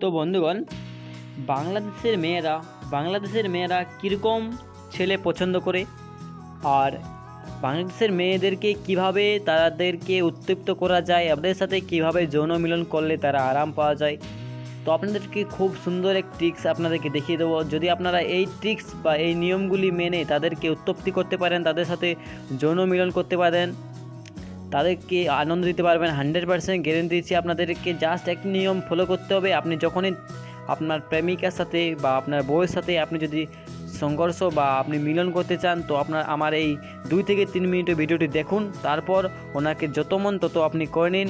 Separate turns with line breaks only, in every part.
তো বন্ধুগণ, বাংলাদেশের মেয়েরা কীরকম ছেলে পছন্দ করে, আর বাংলাদেশের মেয়েদেরকে কিভাবে তাদেরকে উত্তেপ্ত করা যায়, ওদের সাথে কিভাবে যৌন মিলন করলে তারা আরাম পাওয়া যায়। তো আপনাদেরকে খুব সুন্দর এক ট্রিক্স আপনাদেরকে দেখিয়ে দেবো। যদি আপনারা এই ট্রিক্স বা এই নিয়মগুলি মেনে তাদেরকে উত্তপ্তি করতে পারেন, তাদের সাথে যৌন মিলন করতে পারেন, তাদেরকে আনন্দ দিতে পারবেন, 100% গ্যারেন্টি দিচ্ছি। আপনাদেরকে জাস্ট এক নিয়ম ফলো করতে হবে। আপনি যখনই আপনার প্রেমিকার সাথে বা আপনার বউয়ের সাথে আপনি যদি সংঘর্ষ বা আপনি মিলন করতে চান, তো আমার এই 2 থেকে 3 মিনিটের ভিডিওটি দেখুন। তারপর ওনাকে যত মন তত আপনি করে নিন।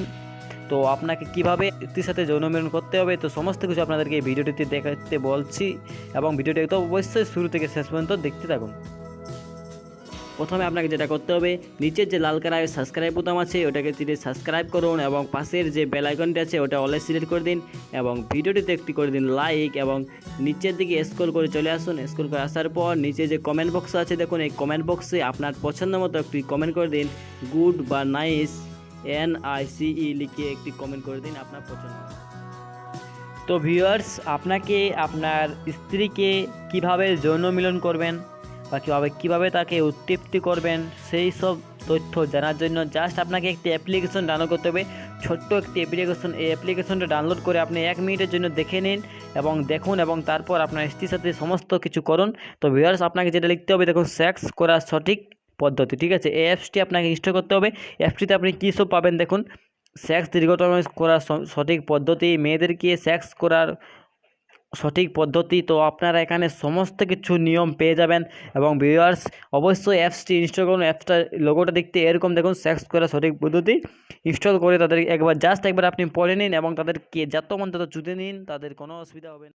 তো আপনাকে কীভাবে ব্যক্তির সাথে যৌন মিলন করতে হবে, তো সমস্ত কিছু আপনাদেরকে এই ভিডিওটিতে দেখাতে বলছি, এবং ভিডিওটি তো অবশ্যই শুরু থেকে শেষ পর্যন্ত দেখতে থাকুন। প্রথমে আপনাকে যেটা করতে হবে, নিচের যে লাল কালারের সাবস্ক্রাইব বোতাম আছে ওটাকে তীরে সাবস্ক্রাইব করুন, এবং পাশের যে বেল আইকনটি আছে ওটা অলে সিলেক্ট করে দিন, এবং ভিডিওটিতে একটি করে দিন লাইক, এবং নিচের দিকে স্ক্রল করে চলে আসুন। স্ক্রল করে আসার পর নিচে যে কমেন্ট বক্স আছে দেখুন, এই কমেন্ট বক্সে আপনার পছন্দ মতো একটি কমেন্ট করে দিন। গুড বা নাইস NICE লিখে একটি কমেন্ট করে দিন আপনার পছন্দ। তো ভিউয়ার্স, আপনাকে আপনার স্ত্রীকে কিভাবে যৌন মিলন করবেন বা কীভাবে তাকে উত্তপ্তি করবেন, সেই সব তথ্য জানার জন্য জাস্ট আপনাকে একটি অ্যাপ্লিকেশন ডাউনলোড করতে হবে, ছোট্ট একটি অ্যাপ্লিকেশন। এই অ্যাপ্লিকেশনটা ডাউনলোড করে আপনি 1 মিনিটের জন্য দেখে নিন এবং দেখুন, এবং তারপর আপনার স্ত্রীর সাথে সমস্ত কিছু করুন। তো ভিউয়ার্স, আপনাকে যেটা লিখতে হবে দেখুন, সেক্স করার সঠিক পদ্ধতি, ঠিক আছে। এই অ্যাপসটি আপনাকে ইনস্টল করতে হবে। অ্যাপসটিতে আপনি কী সব পাবেন দেখুন, সেক্স দীর্ঘতম করার সঠিক পদ্ধতি, মেয়েদেরকে সেক্স করার সঠিক পদ্ধতি। তো আপনারা এখানে সমস্ত কিছু নিয়ম পেয়ে যাবেন। এবং ভিউয়ার্স, অবশ্যই অ্যাপসটি ইনস্টল করুন। অ্যাপসটার লোগোটা দেখতে এরকম দেখুন, সেক্স করার সঠিক পদ্ধতি। ইনস্টল করে তাদের একবার আপনি পড়ে নিন এবং তাদেরকে যত মন তত চুদে নিন, তাদের কোনো অসুবিধা হবে না।